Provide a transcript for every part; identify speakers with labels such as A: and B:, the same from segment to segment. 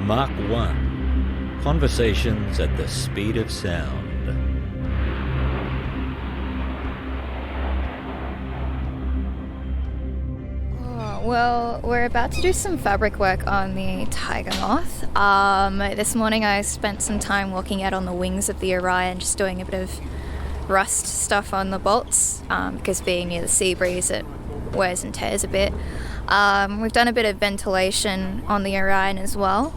A: Mark 1. Conversations at the speed of sound.
B: Well, we're about to do some fabric work on the tiger moth. This morning I spent some time walking out on the wings of the Orion, just doing a bit of rust stuff on the bolts, because being near the sea breeze it wears and tears a bit. We've done a bit of ventilation on the Orion as well.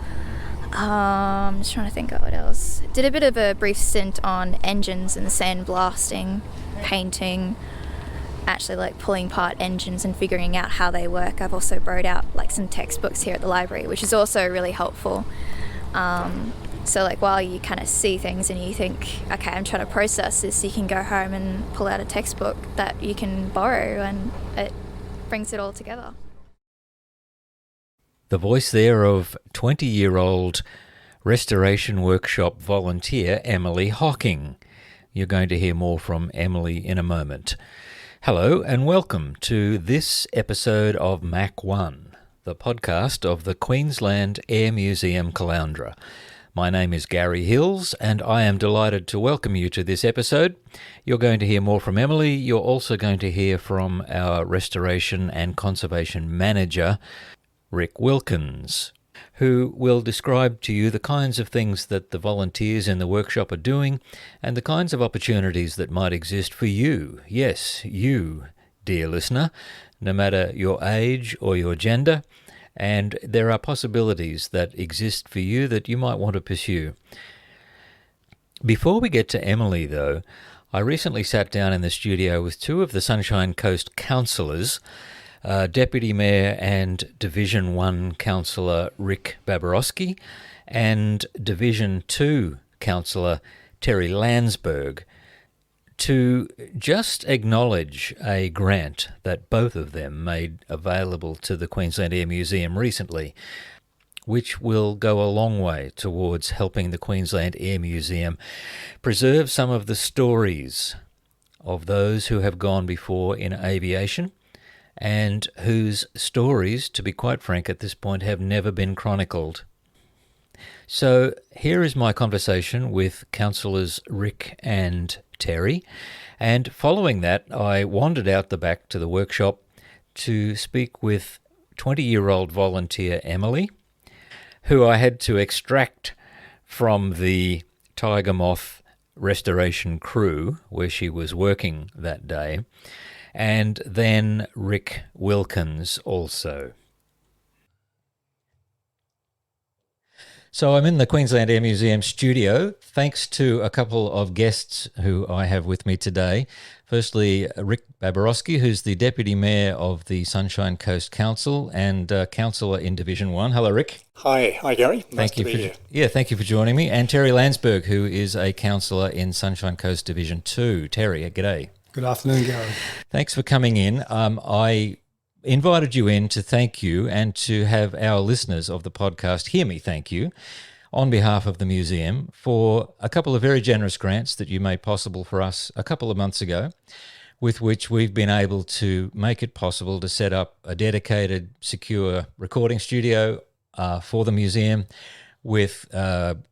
B: I'm just trying to think of what else. Did a bit of a brief stint on engines and sandblasting, painting, actually pulling apart engines and figuring out how they work. I've also borrowed out some textbooks here at the library, which is also really helpful. So while you kind of see things and you think, okay, I'm trying to process this, you can go home and pull out a textbook that you can borrow, and it brings it all together.
A: The voice there of 20-year-old restoration workshop volunteer Emily Hocking. You're going to hear more from Emily in a moment. Hello and welcome to this episode of Mac 1, the podcast of the Queensland Air Museum Caloundra. My name is Gary Hills and I am delighted to welcome you to this episode. You're going to hear more from Emily. You're also going to hear from our Restoration and Conservation Manager, Rick Wilkins, who will describe to you the kinds of things that the volunteers in the workshop are doing and the kinds of opportunities that might exist for you. Yes, you, dear listener, no matter your age or your gender, and there are possibilities that exist for you that you might want to pursue. Before we get to Emily, though, I recently sat down in the studio with two of the Sunshine Coast councillors, Deputy Mayor and Division 1 Councillor Rick Baberowski and Division 2 Councillor Terry Landsberg, to just acknowledge a grant that both of them made available to the Queensland Air Museum recently, which will go a long way towards helping the Queensland Air Museum preserve some of the stories of those who have gone before in aviation, and whose stories, to be quite frank at this point, have never been chronicled. So here is my conversation with Councillors Rick and Terry, and following that I wandered out the back to the workshop to speak with 20-year-old volunteer Emily, who I had to extract from the tiger moth restoration crew where she was working that day, and then Rick Wilkins also. So I'm in the Queensland Air Museum studio, thanks to a couple of guests who I have with me today. Firstly, Rick Baberowski, who's the Deputy Mayor of the Sunshine Coast Council and Councillor in Division 1. Hello, Rick.
C: Hi, Gary. Nice to be here.
A: Yeah, thank you for joining me. And Terry Landsberg, who is a Councillor in Sunshine Coast Division 2. Terry, g'day.
D: Good afternoon, Gary.
A: Thanks for coming in. I invited you in to thank you and to have our listeners of the podcast hear me thank you on behalf of the museum for a couple of very generous grants that you made possible for us a couple of months ago, with which we've been able to make it possible to set up a dedicated, secure recording studio for the museum with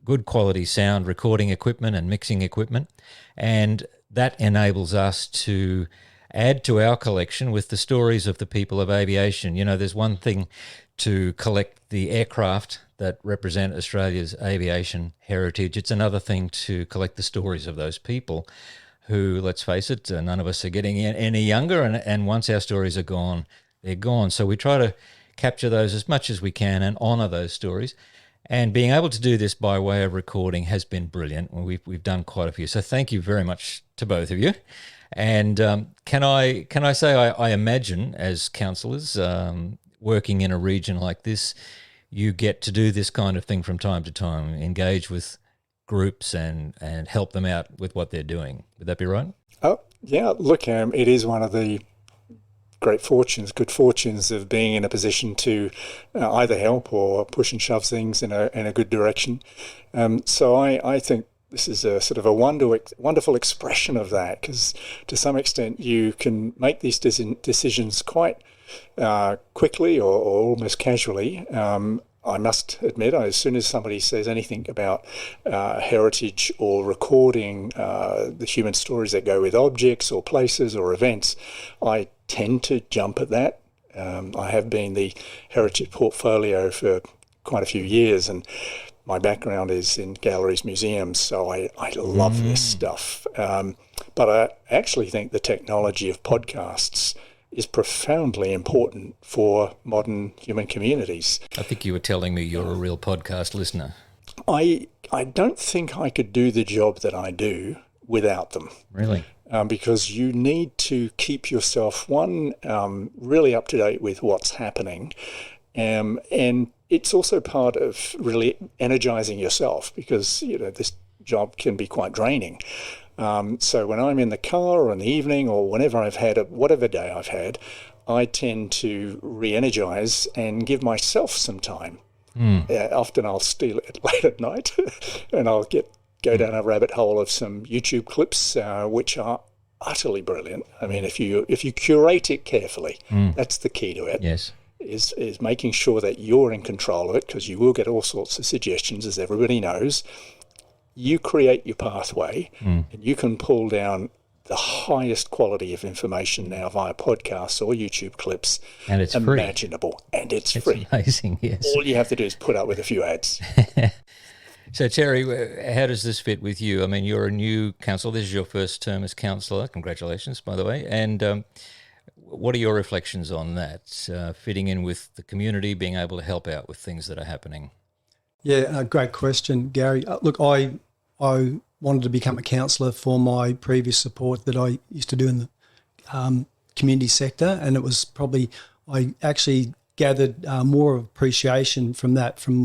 A: good quality sound recording equipment and mixing equipment, and that enables us to add to our collection with the stories of the people of aviation. You know, there's one thing to collect the aircraft that represent Australia's aviation heritage. It's another thing to collect the stories of those people who, let's face it, none of us are getting any younger, and once our stories are gone, they're gone. So we try to capture those as much as we can and honour those stories. And being able to do this by way of recording has been brilliant. We've done quite a few. So thank you very much to both of you. And can I say I imagine as councillors working in a region like this, you get to do this kind of thing from time to time, engage with groups and help them out with what they're doing. Would that be right?
C: Oh, yeah. Look, it is one of the good fortunes of being in a position to either help or push and shove things in a good direction. So I think this is a sort of a wonderful expression of that, because to some extent you can make these decisions quite quickly or almost casually I must admit, as soon as somebody says anything about heritage or recording the human stories that go with objects or places or events, I tend to jump at that. I have been the heritage portfolio for quite a few years, and my background is in galleries, museums, so I love this stuff. But I actually think the technology of podcasts is profoundly important for modern human communities.
A: I think you were telling me you're a real podcast listener.
C: I don't think I could do the job that I do without them.
A: Really?
C: Because you need to keep yourself, really up to date with what's happening. And it's also part of really energizing yourself, because, this job can be quite draining. So when I'm in the car or in the evening or whenever whatever day I've had, I tend to re-energize and give myself some time. Often I'll steal it late at night and I'll go down a rabbit hole of some YouTube clips, which are utterly brilliant. I mean, if you curate it carefully, that's the key to it.
A: Yes.
C: Is making sure that you're in control of it, because you will get all sorts of suggestions, as everybody knows. You create your pathway, and you can pull down the highest quality of information now via podcasts or YouTube clips,
A: and it's
C: imaginable.
A: Free.
C: And it's free.
A: Amazing, yes.
C: All you have to do is put up with a few ads.
A: So, Terry, how does this fit with you? I mean, you're a new councillor. This is your first term as councillor. Congratulations, by the way. And what are your reflections on that, fitting in with the community, being able to help out with things that are happening?
D: Yeah, great question, Gary. Look, I wanted to become a councillor for my previous support that I used to do in the community sector, and it was probably, I actually gathered more appreciation from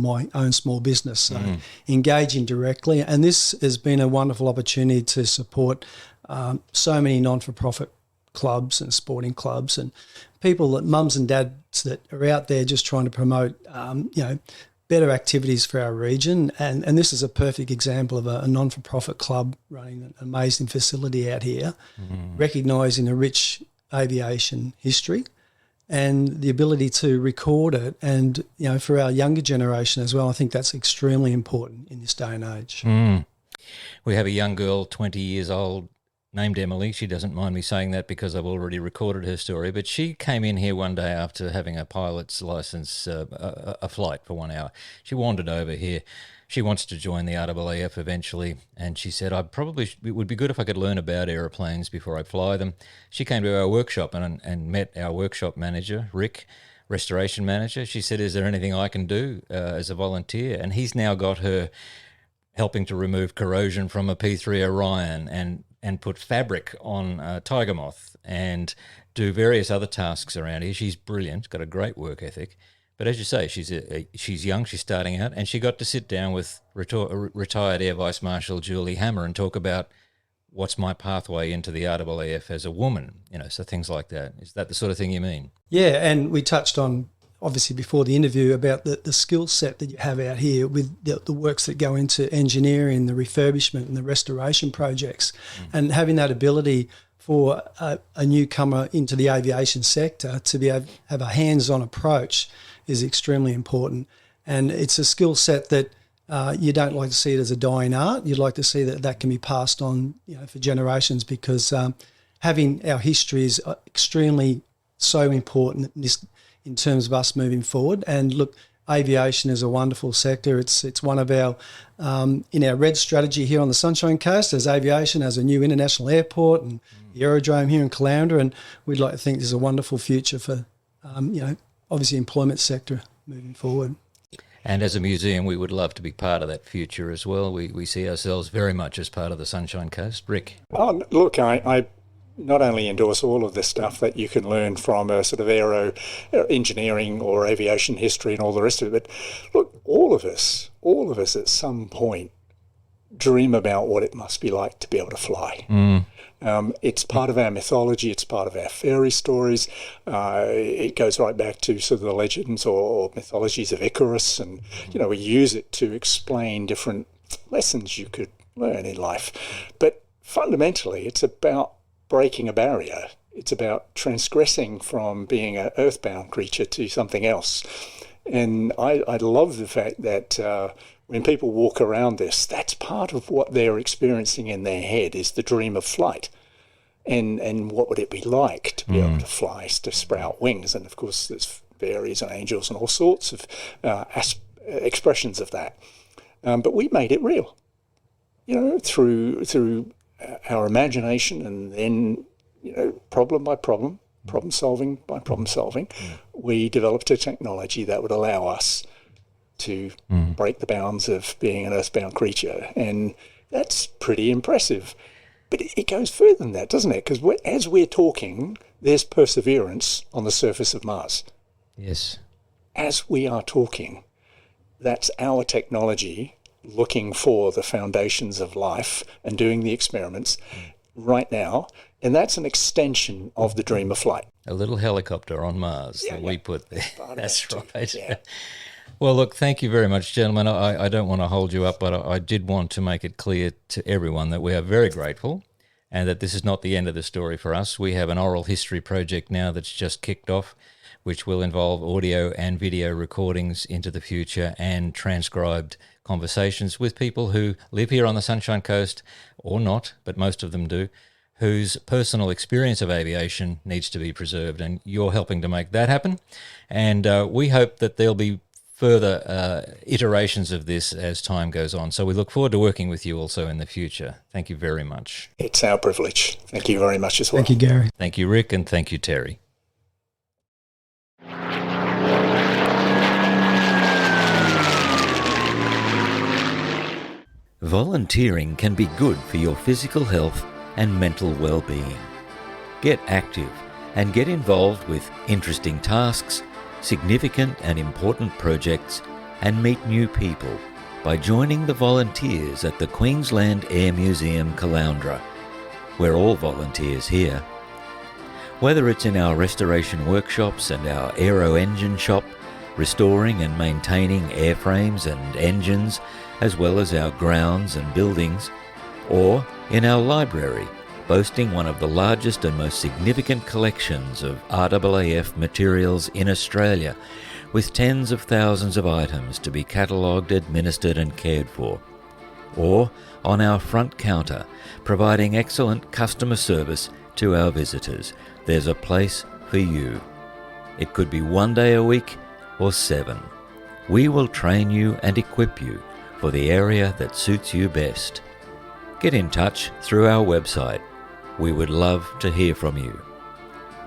D: my own small business, so engaging directly. And this has been a wonderful opportunity to support so many non-for-profit clubs and sporting clubs and people, that mums and dads that are out there just trying to promote, better activities for our region. And this is a perfect example of a non-for-profit club running an amazing facility out here, recognising a rich aviation history and the ability to record it. And, for our younger generation as well, I think that's extremely important in this day and age.
A: We have a young girl, 20 years old, named Emily. She doesn't mind me saying that because I've already recorded her story, but she came in here one day after having a pilot's license, a flight for 1 hour. She wandered over here. She wants to join the RAAF eventually, and she said, it would be good if I could learn about aeroplanes before I fly them. She came to our workshop and met our workshop manager, Rick, restoration manager. She said, is there anything I can do as a volunteer? And he's now got her helping to remove corrosion from a P3 Orion and put fabric on tiger moth and do various other tasks around here. She's brilliant, got a great work ethic. But as you say, she's young, she's starting out, and she got to sit down with retired Air Vice Marshal Julie Hammer and talk about what's my pathway into the RAAF as a woman, so things like that. Is that the sort of thing you mean?
D: Yeah, and we touched on, obviously before the interview, about the skill set that you have out here with the works that go into engineering, the refurbishment and the restoration projects, and having that ability for a newcomer into the aviation sector to be have a hands-on approach is extremely important. And it's a skill set that you don't like to see it as a dying art. You'd like to see that can be passed on, for generations, because having our history is extremely so important in terms of us moving forward. And look, aviation is a wonderful sector. It's one of our, in our red strategy here on the Sunshine Coast, as aviation has a new international airport and the aerodrome here in Caloundra, and we'd like to think there's a wonderful future for, obviously employment sector moving forward.
A: And as a museum, we would love to be part of that future as well. We see ourselves very much as part of the Sunshine Coast. Rick?
C: Oh, look, I not only endorse all of the stuff that you can learn from a sort of aero engineering or aviation history and all the rest of it, but look, all of us at some point dream about what it must be like to be able to fly. It's part of our mythology, it's part of our fairy stories. It goes right back to sort of the legends or mythologies of Icarus, and we use it to explain different lessons you could learn in life. But fundamentally, it's about breaking a barrier. It's about transgressing from being an earthbound creature to something else. And I love the fact that when people walk around this, that's part of what they're experiencing in their head, is the dream of flight. And what would it be like to be able to fly, to sprout wings? And of course, there's fairies and angels and all sorts of expressions of that. But we made it real, through our imagination, and then, problem by problem, problem solving by problem solving, we developed a technology that would allow us to break the bounds of being an earthbound creature. And that's pretty impressive. But it goes further than that, doesn't it? Because as we're talking, there's perseverance on the surface of Mars.
A: Yes.
C: As we are talking, that's our technology looking for the foundations of life and doing the experiments right now. And that's an extension of the dream of flight.
A: A little helicopter on Mars that we put there. That's right.
C: Yeah.
A: Well, look, thank you very much, gentlemen. I don't want to hold you up, but I did want to make it clear to everyone that we are very grateful and that this is not the end of the story for us. We have an oral history project now that's just kicked off, which will involve audio and video recordings into the future and transcribed conversations with people who live here on the Sunshine Coast, or not, but most of them do, whose personal experience of aviation needs to be preserved. And you're helping to make that happen. And we hope that there'll be further iterations of this as time goes on. So we look forward to working with you also in the future. Thank you very much.
C: It's our privilege. Thank you very much as well.
D: Thank you, Gary.
A: Thank you, Rick, and thank you, Terry. Volunteering can be good for your physical health and mental well-being. Get active and get involved with interesting tasks, significant and important projects, and meet new people by joining the volunteers at the Queensland Air Museum, Caloundra. We're all volunteers here. Whether it's in our restoration workshops and our aero engine shop, restoring and maintaining airframes and engines, as well as our grounds and buildings, or in our library, boasting one of the largest and most significant collections of RAAF materials in Australia, with tens of thousands of items to be catalogued, administered and cared for. Or on our front counter, providing excellent customer service to our visitors. There's a place for you. It could be 1 day a week or 7. We will train you and equip you for the area that suits you best. Get in touch through our website. We would love to hear from you.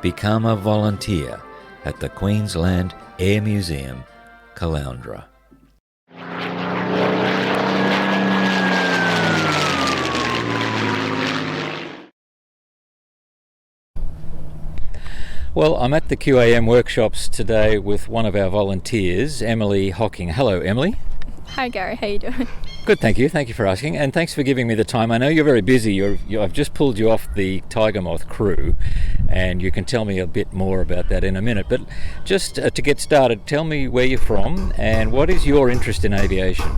A: Become a volunteer at the Queensland Air Museum, Caloundra. Well, I'm at the QAM workshops today with one of our volunteers, Emily Hocking. Hello, Emily.
B: Hi, Gary. How you doing?
A: Good, thank you. Thank you for asking, and thanks for giving me the time. I know you're very busy. I've just pulled you off the Tiger Moth crew, and you can tell me a bit more about that in a minute. But just to get started, tell me where you're from and what is your interest in aviation?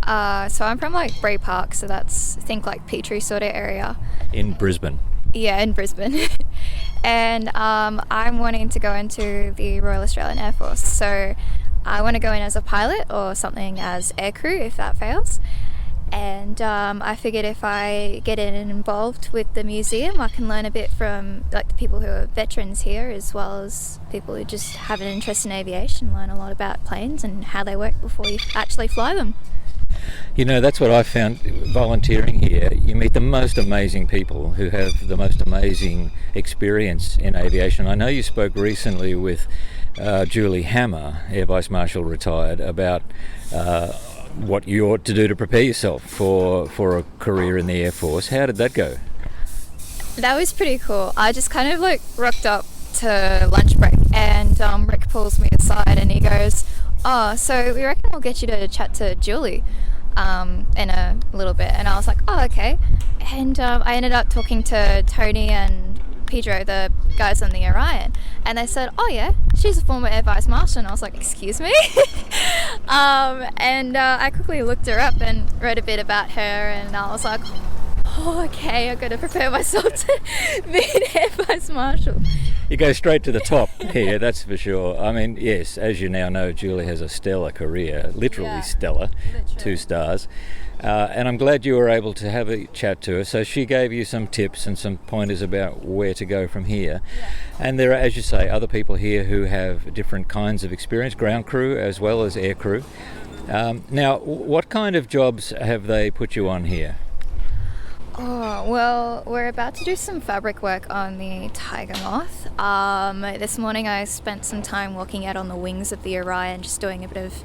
B: So I'm from Bray Park, so that's think Petrie sort of area.
A: In Brisbane.
B: Yeah, in Brisbane. And I'm wanting to go into the Royal Australian Air Force. So I want to go in as a pilot or something as aircrew if that fails. And I figured if I get involved with the museum, I can learn a bit from the people who are veterans here, as well as people who just have an interest in aviation, learn a lot about planes and how they work before you actually fly them.
A: You know, that's what I found volunteering here. You meet the most amazing people who have the most amazing experience in aviation. I know you spoke recently with Julie Hammer, Air Vice Marshal retired, about what you ought to do to prepare yourself for a career in the Air Force. How did that go?
B: That was pretty cool. I just kind of rocked up to lunch break, and Rick pulls me aside and he goes, "Oh, so we reckon we'll get you to chat to Julie in a little bit." And I was like, "Oh, okay." And I ended up talking to Tony and Pedro, the guys on the Orion, and they said, "Oh yeah, she's a former Air Vice Marshal." And I was like, "Excuse me?" And I quickly looked her up and read a bit about her, and I was like, oh, okay, I've got to prepare myself to be an Air Vice Marshal.
A: You go straight to the top here, that's for sure. I mean, yes, as you now know, Julie has a stellar career, literally stellar, 2 stars. And I'm glad you were able to have a chat to her. So she gave you some tips and some pointers about where to go from here. Yeah. And there are, as you say, other people here who have different kinds of experience, ground crew as well as air crew. Now, what kind of jobs have they put you on here?
B: Oh, well, we're about to do some fabric work on the Tiger Moth. This morning I spent some time walking out on the wings of the Orion, just doing a bit of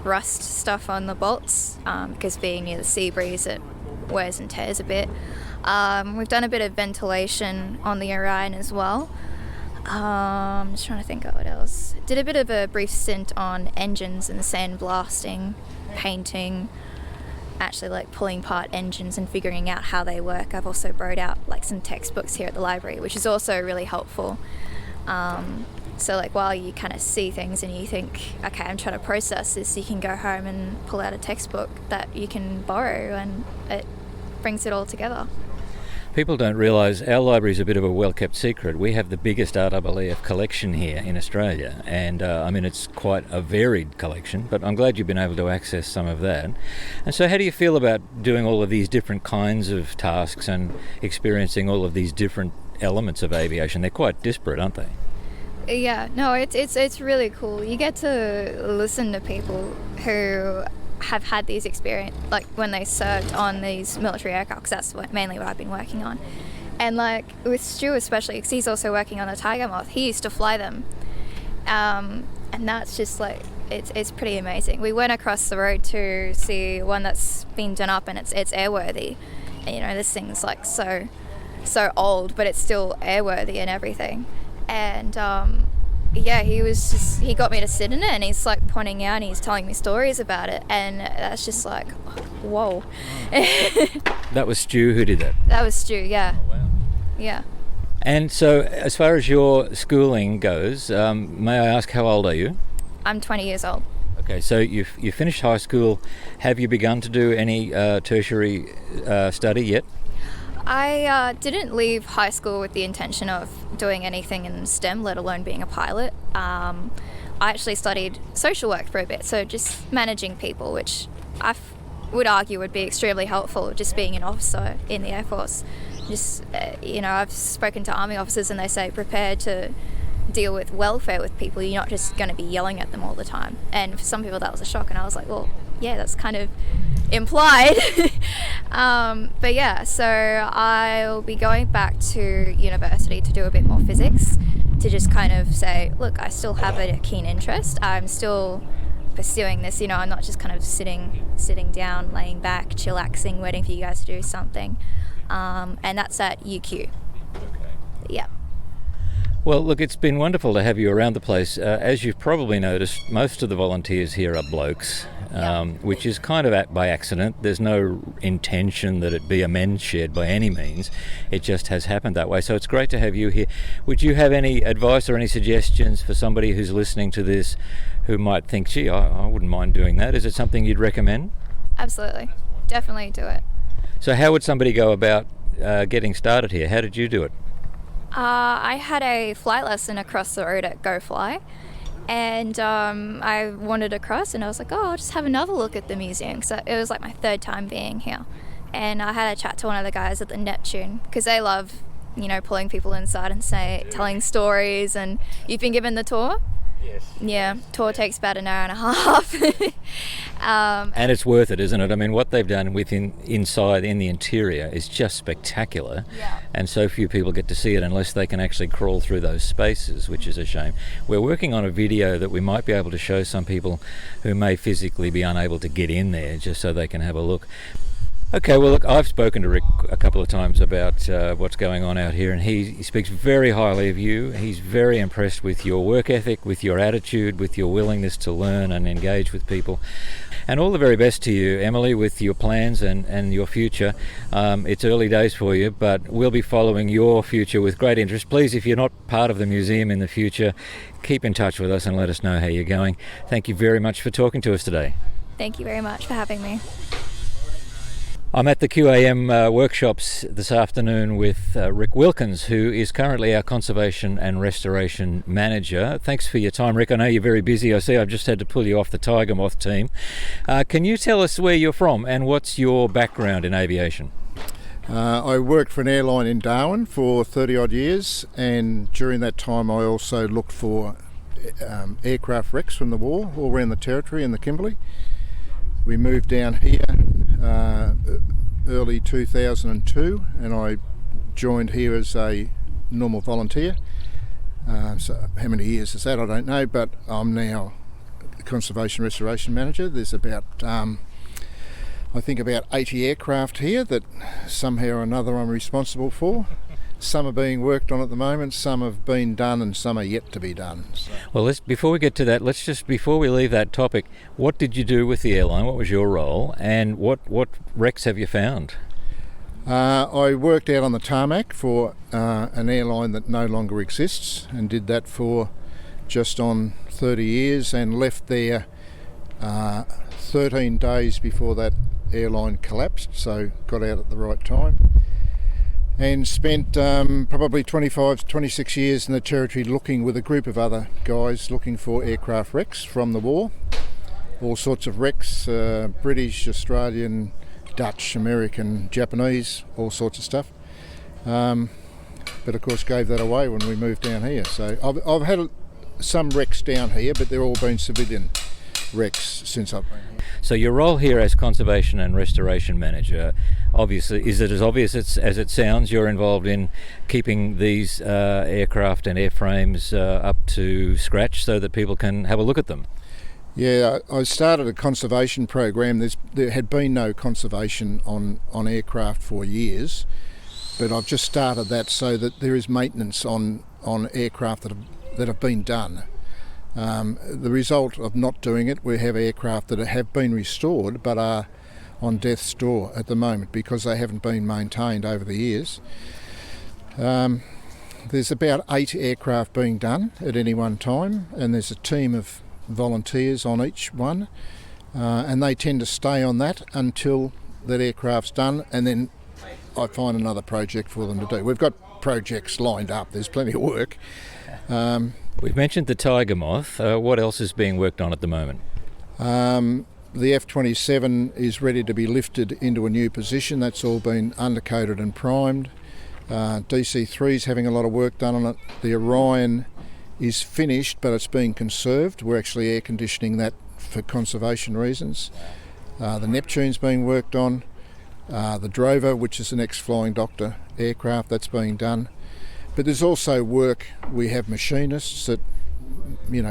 B: rust stuff on the bolts, because being near the sea breeze it wears and tears a bit. We've done a bit of ventilation on the Orion as well. I'm just trying to think of what else. Did a bit of a brief stint on engines and sandblasting, painting, actually like pulling apart engines and figuring out how they work. I've also brought out like some textbooks here at the library, which is also really helpful. So like while you kind of see things and you think, okay, I'm trying to process this, you can go home and pull out a textbook that you can borrow, and it brings it all together.
A: People don't realise our library is a bit of a well-kept secret. We have the biggest RAAF collection here in Australia, and I mean it's quite a varied collection, but I'm glad you've been able to access some of that. And so how do you feel about doing all of these different kinds of tasks and experiencing all of these different elements of aviation? They're quite disparate, aren't they?
B: Yeah, no, it's really cool. You get to listen to people who have had these experience, like when they served on these military aircraft, because that's mainly what I've been working on. And like with Stu especially, because he's also working on the Tiger Moth, he used to fly them, and that's just like it's pretty amazing. We went across the road to see one that's been done up, and it's airworthy. And, you know, this thing's like so old, but it's still airworthy and everything. And yeah, he got me to sit in it, and he's like pointing out and he's telling me stories about it, and that's just like, whoa.
A: That was Stu who did that?
B: That was Stu, yeah.
A: Oh, wow.
B: Yeah.
A: And so as far as your schooling goes, may I ask how old are you?
B: I'm 20 years old.
A: Okay, so you finished high school. Have you begun to do any tertiary study yet?
B: I didn't leave high school with the intention of doing anything in STEM, let alone being a pilot. I actually studied social work for a bit, so just managing people, which I would argue would be extremely helpful, just being an officer in the Air Force. Just, you know, I've spoken to Army officers and they say prepare to deal with welfare with people. You're not just going to be yelling at them all the time. And for some people that was a shock, and I was like, well, yeah, that's kind of implied. But yeah, so I'll be going back to university to do a bit more physics, to just kind of say, look, I still have a keen interest. I'm still pursuing this, you know, I'm not just kind of sitting down, laying back, chillaxing, waiting for you guys to do something. And that's at UQ. Okay. Yeah.
A: Well, look, it's been wonderful to have you around the place. As you've probably noticed, most of the volunteers here are blokes, which is kind of by accident. There's no intention that it be a men's shed by any means. It just has happened that way. So it's great to have you here. Would you have any advice or any suggestions for somebody who's listening to this who might think, gee, I wouldn't mind doing that? Is it something you'd recommend?
B: Absolutely. Definitely do it.
A: So how would somebody go about getting started here? How did you do it?
B: I had a flight lesson across the road at Go Fly, and I wandered across and I was like, oh, I'll just have another look at the museum, because it was like my third time being here. And I had a chat to one of the guys at the Neptune, because they love, you know, pulling people inside and telling stories. And you've been given the tour?
A: Yes.
B: Yeah, tour takes about an hour and a half.
A: And it's worth it, isn't it? I mean, what they've done inside in the interior is just spectacular.
B: Yeah.
A: And so few people get to see it unless they can actually crawl through those spaces, which is a shame. We're working on a video that we might be able to show some people who may physically be unable to get in there, just so they can have a look. Okay, well, look, I've spoken to Rick a couple of times about what's going on out here, and he speaks very highly of you. He's very impressed with your work ethic, with your attitude, with your willingness to learn and engage with people. And all the very best to you, Emily, with your plans and your future. It's early days for you, but we'll be following your future with great interest. Please, if you're not part of the museum in the future, keep in touch with us and let us know how you're going. Thank you very much for talking to us today.
B: Thank you very much for having me.
A: I'm at the QAM workshops this afternoon with Rick Wilkins, who is currently our Conservation and Restoration Manager. Thanks for your time, Rick. I know you're very busy. I see I've just had to pull you off the Tiger Moth team. Can you tell us where you're from and what's your background in aviation?
E: I worked for an airline in Darwin for 30 odd years, and during that time I also looked for aircraft wrecks from the war all around the territory in the Kimberley. We moved down here early 2002, and I joined here as a normal volunteer. So how many years is that? I don't know, but I'm now Conservation Restoration Manager. There's about I think about 80 aircraft here that somehow or another I'm responsible for. Some are being worked on at the moment, some have been done, and some are yet to be done. So.
A: Well, before we get to that, before we leave that topic, what did you do with the airline? What was your role, and what wrecks have you found?
E: I worked out on the tarmac for an airline that no longer exists, and did that for just on 30 years, and left there 13 days before that airline collapsed, so got out at the right time. And spent probably 26 years in the territory looking with a group of other guys looking for aircraft wrecks from the war. All sorts of wrecks, British, Australian, Dutch, American, Japanese, all sorts of stuff. But of course gave that away when we moved down here. So I've had some wrecks down here, but they're all been civilian wrecks since I've been here.
A: So your role here as Conservation and Restoration Manager, obviously, is it as obvious as it sounds? You're involved in keeping these aircraft and airframes up to scratch so that people can have a look at them?
E: Yeah, I started a conservation program. There had been no conservation on aircraft for years, but I've just started that so that there is maintenance on aircraft that have been done. The result of not doing it, we have aircraft that have been restored but are on death's door at the moment because they haven't been maintained over the years. There's about 8 aircraft being done at any one time, and there's a team of volunteers on each one, and they tend to stay on that until that aircraft's done, and then I find another project for them to do. We've got projects lined up, there's plenty of work.
A: We've mentioned the Tiger Moth. What else is being worked on at the moment?
E: The F-27 is ready to be lifted into a new position. That's all been undercoated and primed. DC-3 is having a lot of work done on it. The Orion is finished, but it's being conserved. We're actually air conditioning that for conservation reasons. The Neptune's being worked on. The Drover, which is the next Flying Doctor aircraft, that's being done. But there's also work. We have machinists that,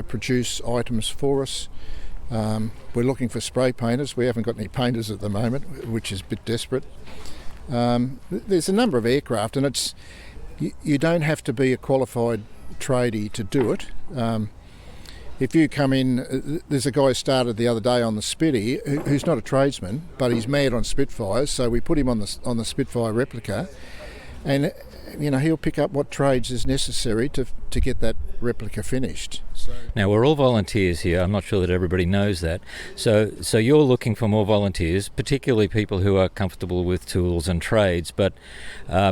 E: produce items for us. We're looking for spray painters. We haven't got any painters at the moment, which is a bit desperate. There's a number of aircraft, and you don't have to be a qualified tradie to do it. If you come in, there's a guy who started the other day on the Spitty who's not a tradesman, but he's mad on Spitfires, so we put him on the Spitfire replica, and he'll pick up what trades is necessary to get that replica finished.
A: Now, we're all volunteers here. I'm not sure that everybody knows that. So you're looking for more volunteers, particularly people who are comfortable with tools and trades, but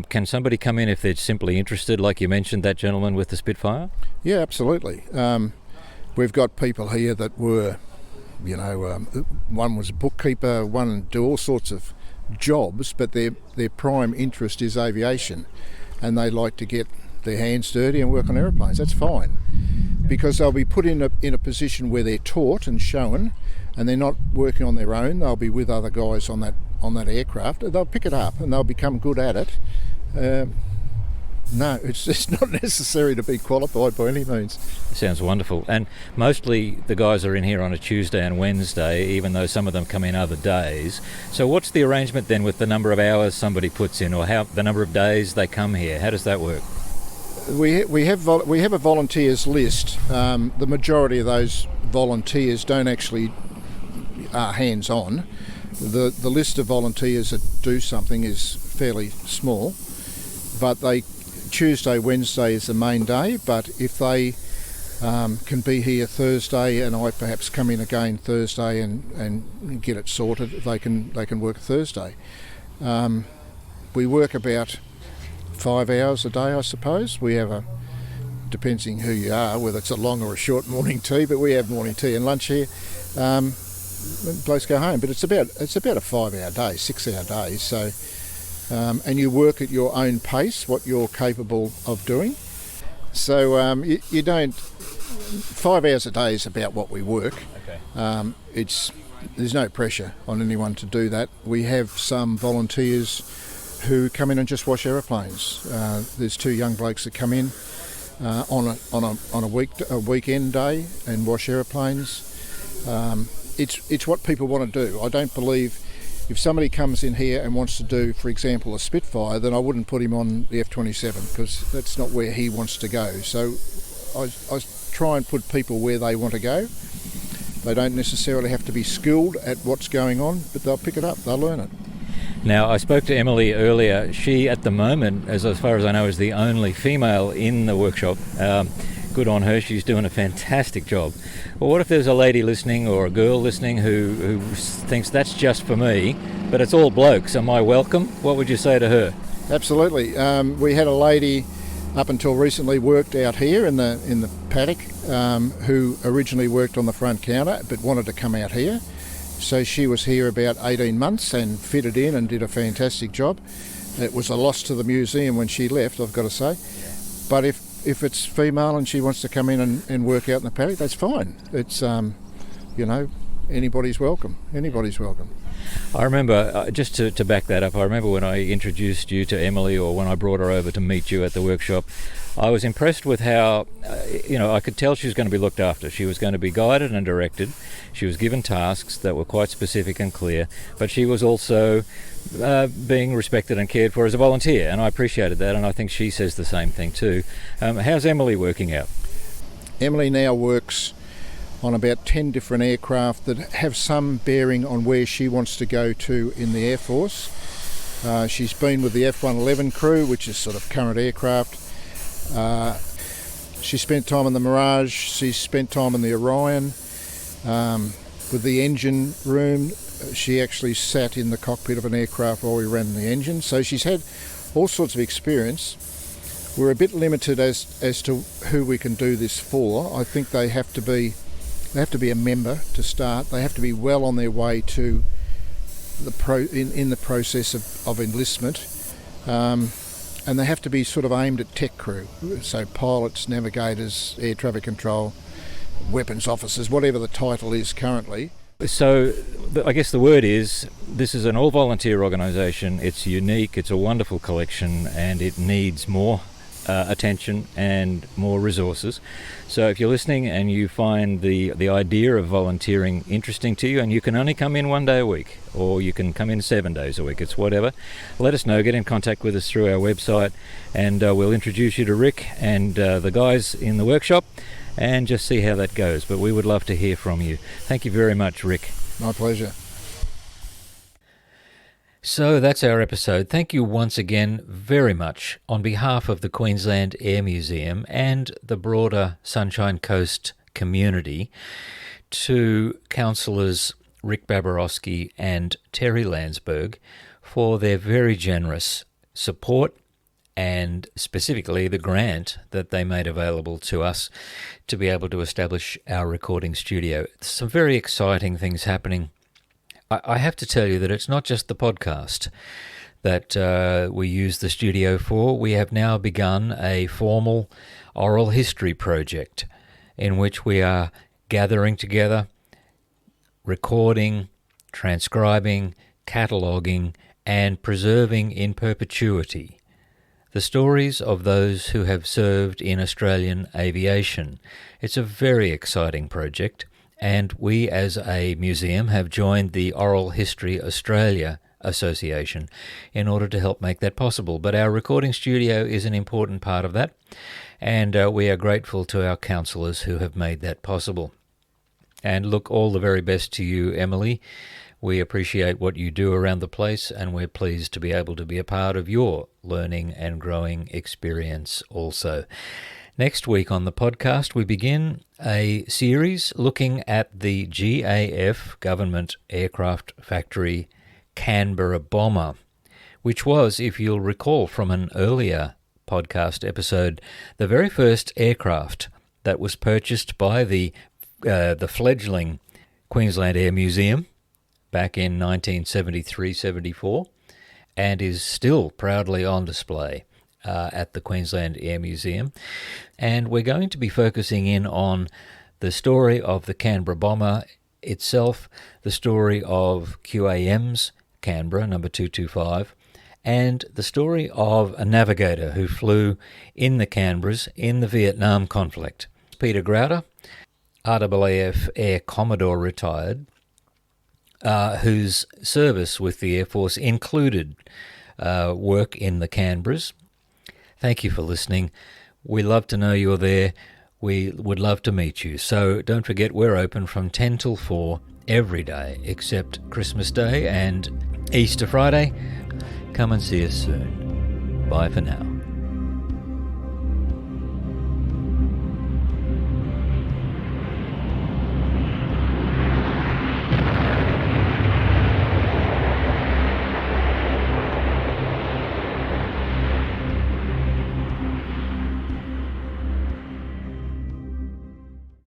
A: can somebody come in if they're simply interested, like you mentioned that gentleman with the Spitfire?
E: Yeah, absolutely. We've got people here that were, one was a bookkeeper, one do all sorts of jobs, but their prime interest is aviation, and they like to get their hands dirty and work on aeroplanes. That's fine, because they'll be put in a position where they're taught and shown, and they're not working on their own. They'll be with other guys on that aircraft. They'll pick it up and they'll become good at it. No, it's not necessary to be qualified by any means.
A: Sounds wonderful. And mostly the guys are in here on a Tuesday and Wednesday, even though some of them come in other days. So what's the arrangement then with the number of hours somebody puts in, or the number of days they come here? How does that work?
E: We have a volunteers list. The majority of those volunteers don't actually are hands-on. The list of volunteers that do something is fairly small, but Tuesday, Wednesday is the main day, but if they can be here Thursday and I perhaps come in again Thursday and get it sorted, they can work Thursday. We work about 5 hours a day, I suppose. We have depends on who you are, whether it's a long or a short morning tea, but we have morning tea and lunch here. Blokes go home, but it's about a 5 hour day, 6 hour day. So, and you work at your own pace, what you're capable of doing. So you don't. 5 hours a day is about what we work. Okay. There's no pressure on anyone to do that. We have some volunteers who come in and just wash aeroplanes. There's 2 young blokes that come in on a weekend day and wash aeroplanes. It's what people want to do. I don't believe if somebody comes in here and wants to do, for example, a Spitfire, then I wouldn't put him on the F-27 because that's not where he wants to go. So I try and put people where they want to go. They don't necessarily have to be skilled at what's going on, but they'll pick it up, they'll learn it.
A: Now, I spoke to Emily earlier. She, at the moment, as far as I know, is the only female in the workshop. Good on her, she's doing a fantastic job. Well, what if there's a lady listening or a girl listening who thinks that's just for me, but it's all blokes? Am I welcome? What would you say to her?
E: Absolutely. We had a lady up until recently worked out here in the paddock who originally worked on the front counter but wanted to come out here. So she was here about 18 months and fitted in and did a fantastic job. It was a loss to the museum when she left, I've got to say. But if it's female and she wants to come in and work out in the paddock, that's fine. It's, anybody's welcome. Anybody's welcome.
A: I remember, just to back that up, I remember when I introduced you to Emily or when I brought her over to meet you at the workshop, I was impressed with how, I could tell she was going to be looked after. She was going to be guided and directed. She was given tasks that were quite specific and clear, but she was also being respected and cared for as a volunteer, and I appreciated that, and I think she says the same thing too. How's Emily working out?
E: Emily now works on about 10 different aircraft that have some bearing on where she wants to go to in the Air Force. She's been with the F-111 crew, which is sort of current aircraft. She spent time in the Mirage, she's spent time in the Orion. With the engine room, she actually sat in the cockpit of an aircraft while we ran the engine. So she's had all sorts of experience. We're a bit limited as to who we can do this for. I think they have to be a member to start. They have to be well on their way to in the process of enlistment. And they have to be sort of aimed at tech crew, so pilots, navigators, air traffic control, weapons officers, whatever the title is currently.
A: So I guess the word is, this is an all-volunteer organisation. It's unique, it's a wonderful collection, and it needs more attention and more resources. So if you're listening and you find the idea of volunteering interesting to you, and you can only come in 1 day a week, or you can come in 7 days a week, it's whatever, let us know. Get in contact with us through our website, and we'll introduce you to Rick and the guys in the workshop and just see how that goes. But we would love to hear from you. Thank you very much, Rick.
E: My pleasure.
A: So that's our episode. Thank you once again very much on behalf of the Queensland Air Museum and the broader Sunshine Coast community to Councillors Rick Baberowski and Terry Landsberg for their very generous support and specifically the grant that they made available to us to be able to establish our recording studio. Some very exciting things happening. I have to tell you that it's not just the podcast that we use the studio for. We have now begun a formal oral history project in which we are gathering together, recording, transcribing, cataloguing, and preserving in perpetuity the stories of those who have served in Australian aviation. It's a very exciting project, and we as a museum have joined the Oral History Australia Association in order to help make that possible. But our recording studio is an important part of that, and we are grateful to our councillors who have made that possible. And look, all the very best to you, Emily. We appreciate what you do around the place, and we're pleased to be able to be a part of your learning and growing experience also. Next week on the podcast, we begin a series looking at the GAF Government Aircraft Factory Canberra bomber. which was, if you'll recall from an earlier podcast episode, the very first aircraft that was purchased by the fledgling Queensland Air Museum back in 1973-74, and is still proudly on display at the Queensland Air Museum. And we're going to be focusing in on the story of the Canberra bomber itself, the story of QAM's Canberra, number 225, and the story of a navigator who flew in the Canberras in the Vietnam conflict. Peter Grouter, RAAF Air Commodore retired, whose service with the Air Force included work in the Canberras. Thank you for listening. We love to know you're there. We would love to meet you. So don't forget, we're open from 10 till 4 every day except Christmas Day and Easter Friday. Come and see us soon. Bye for now.